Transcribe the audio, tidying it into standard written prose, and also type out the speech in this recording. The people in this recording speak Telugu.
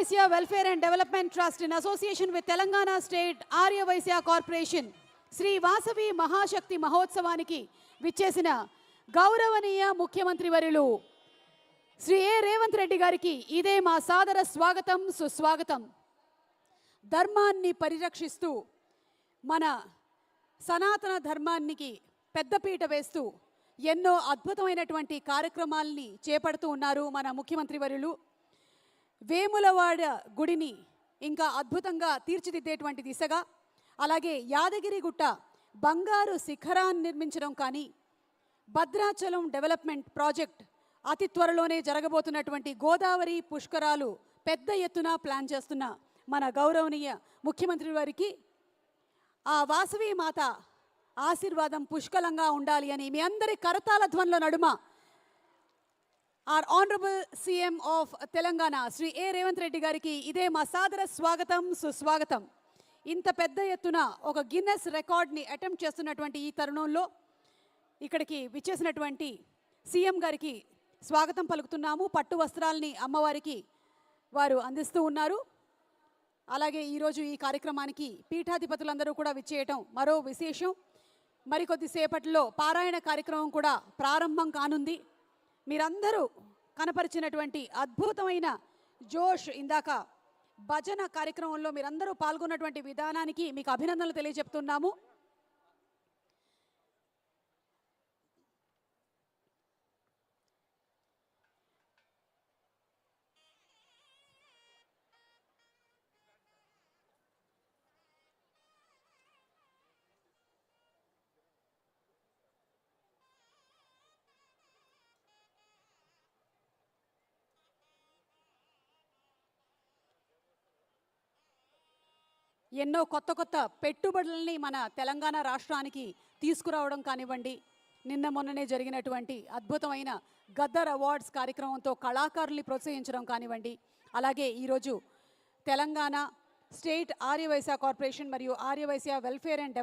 Vaisya Welfare and Development Trust in association with Telangana State Arya Vaisya Corporation, Sri Vasavi Mahashakti Mahotsavaniki, vichesina Gauravaniya Mukhyamantri Varilu, Sri A. Revanth Reddy Gariki, ide ma sadara swagatam suswagatam. ధర్మాన్ని పరిరక్షిస్తూ మన సనాతన ధర్మానికి పెద్దపీట వేస్తూ ఎన్నో అద్భుతమైనటువంటి కార్యక్రమాల్ని చేపడుతూ ఉన్నారు మన ముఖ్యమంత్రి వర్యులు. వేములవాడ గుడిని ఇంకా అద్భుతంగా తీర్చిదిద్దేటువంటి దిశగా, అలాగే యాదగిరిగుట్ట బంగారు శిఖరాన్ని నిర్మించడం కానీ, భద్రాచలం డెవలప్మెంట్ ప్రాజెక్ట్ అతి త్వరలోనే జరగబోతున్నటువంటి గోదావరి పుష్కరాలు పెద్ద ఎత్తున ప్లాన్ చేస్తున్న మన గౌరవనీయ ముఖ్యమంత్రి వారికి ఆ వాసవి మాత ఆశీర్వాదం పుష్కలంగా ఉండాలి అని మీ అందరి కరతాళ ధ్వనుల నడుమ our honourable CM of Telangana Shri A Revanth Reddy గారికి ఇదే మా సాదర స్వాగతం సుస్వాగతం. ఇంత పెద్ద ఎత్తున ఒక గిన్నెస్ రికార్డ్ని అటెంప్ట్ చేస్తున్నటువంటి ఈ తరుణంలో ఇక్కడికి విచ్చేసినటువంటి సీఎం గారికి స్వాగతం పలుకుతున్నాము. పట్టు వస్త్రాలని అమ్మవారికి వారు అందిస్తూ ఉన్నారు. అలాగే ఈరోజు ఈ కార్యక్రమానికి పీఠాధిపతులందరూ కూడా విచ్చేయటం మరో విశేషం. మరికొద్దిసేపట్లో పారాయణ కార్యక్రమం కూడా ప్రారంభం కానుంది. మీరందరూ కనపరిచినటువంటి అద్భుతమైన జోష్, ఇందాక భజన కార్యక్రమంలో మీరందరూ పాల్గొన్నటువంటి విధానానికి మీకు అభినందనలు తెలియజెప్తున్నాము. ఎన్నో కొత్త కొత్త పెట్టుబడుల్ని మన తెలంగాణ రాష్ట్రానికి తీసుకురావడం కానివ్వండి, నిన్న మొన్ననే జరిగినటువంటి అద్భుతమైన గద్దర్ అవార్డ్స్ కార్యక్రమంతో కళాకారుల్ని ప్రోత్సహించడం కానివ్వండి, అలాగే ఈరోజు తెలంగాణ స్టేట్ ఆర్య వైశ్య కార్పొరేషన్ మరియు ఆర్య వైశ్య వెల్ఫేర్ అండ్